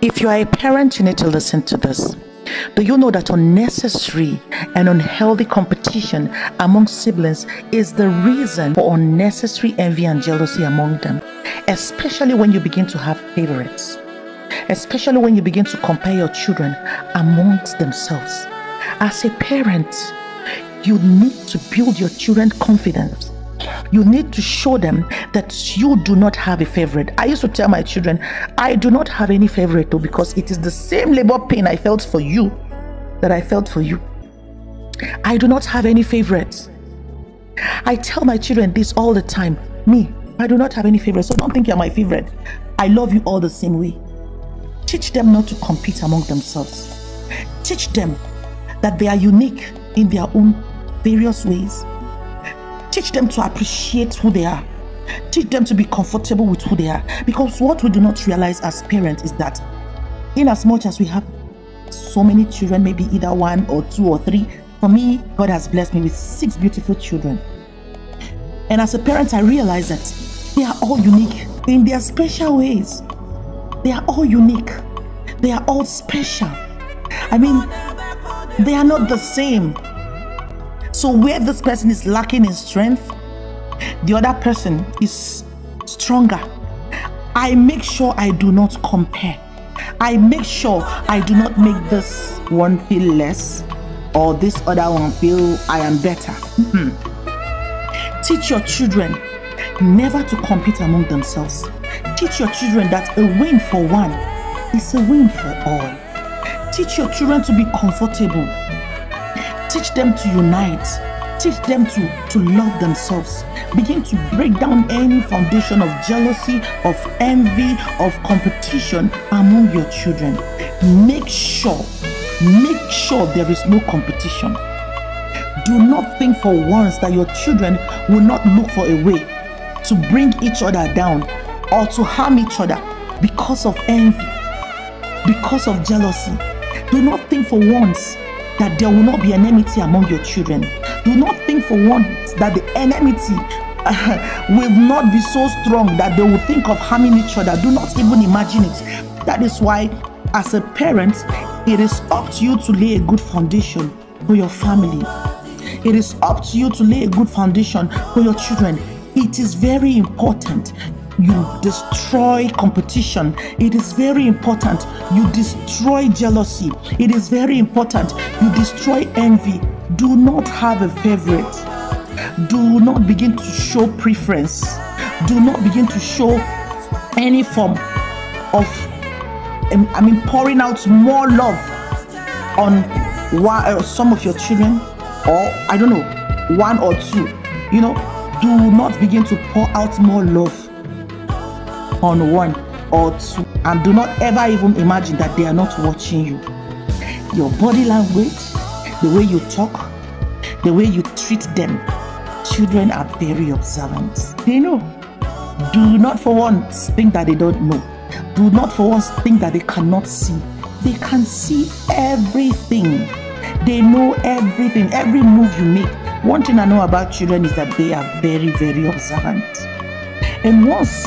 If you are a parent, you need to listen to this. Do you know that unnecessary and unhealthy competition among siblings is the reason for unnecessary envy and jealousy among them? Especially when you begin to have favorites. Especially when you begin to compare your children amongst themselves. As a parent, you need to build your children's confidence. You need to show them that you do not have a favorite. I used to tell my children, I do not have any favorite though, because it is the same labor pain I felt for you that I felt for you. I do not have any favorites. I tell my children this all the time. Me, I do not have any favorites, so don't think you're my favorite. I love you all the same way. Teach them not to compete among themselves. Teach them that they are unique in their own various ways. Teach them to appreciate who they are. Teach them to be comfortable with who they are. Because what we do not realize as parents is that in as much as we have so many children, maybe either 1 or 2 or 3, for me, God has blessed me with 6 beautiful children. And as a parent, I realize that they are all unique in their special ways. They are all unique. They are all special. I mean, they are not the same. So where this person is lacking in strength, the other person is stronger. I make sure I do not compare. I make sure I do not make this one feel less or this other one feel I am better. Teach your children never to compete among themselves. Teach your children that a win for one is a win for all. Teach your children to be comfortable. Teach them to unite. Teach them to love themselves. Begin to break down any foundation of jealousy, of envy, of competition among your children. Make sure there is no competition. Do not think for once that your children will not look for a way to bring each other down or to harm each other because of envy, because of jealousy. Do not think for once that there will not be enmity among your children. Do not think for once that the enmity will not be so strong that they will think of harming each other. Do not even imagine it. That is why, as a parent, it is up to you to lay a good foundation for your family. It is up to you to lay a good foundation for your children. It is very important you destroy competition. It is very important you destroy jealousy. It is very important you destroy envy. Do not have a favorite. Do not begin to show preference. Do not begin to show any form of pouring out more love on some of your children, or I don't know, 1 or 2. Do not begin to pour out more love on 1 or 2, and do not ever even imagine that they are not watching you. Your body language, the way you talk, the way you treat them, children are very observant. They know. Do not for once think that they don't know. Do not for once think that they cannot see. They can see everything. They know everything, every move you make. One thing I know about children is that they are very, very observant. And once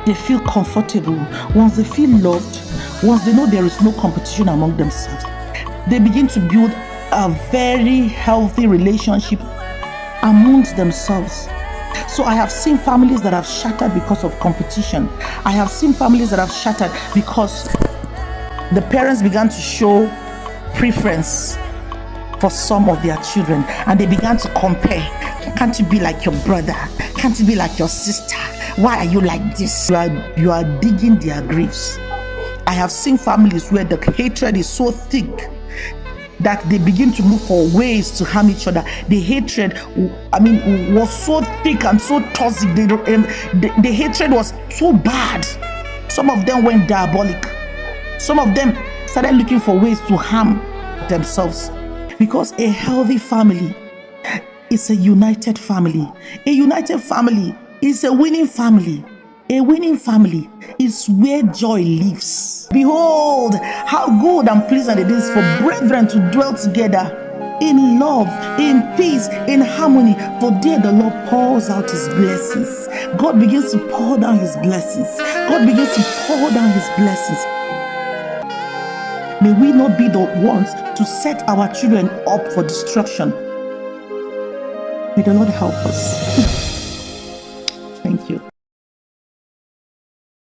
they feel comfortable, once they feel loved, once they know there is no competition among themselves, they begin to build a very healthy relationship amongst themselves. So I have seen families that have shattered because of competition. I have seen families that have shattered because the parents began to show preference for some of their children, and they began to compare. Can't you be like your brother? Can't you be like your sister? Why are you like this? You are digging their graves. I have seen families where the hatred is so thick that they begin to look for ways to harm each other. The hatred, was so thick and so toxic. The hatred was so bad. Some of them went diabolic. Some of them started looking for ways to harm themselves. Because a healthy family is a united family. A united family is a winning family. A winning family is where joy lives. Behold, how good and pleasant it is for brethren to dwell together in love, in peace, in harmony. For there the Lord pours out his blessings. God begins to pour down his blessings. God begins to pour down his blessings. May we not be the ones to set our children up for destruction. May the Lord help us.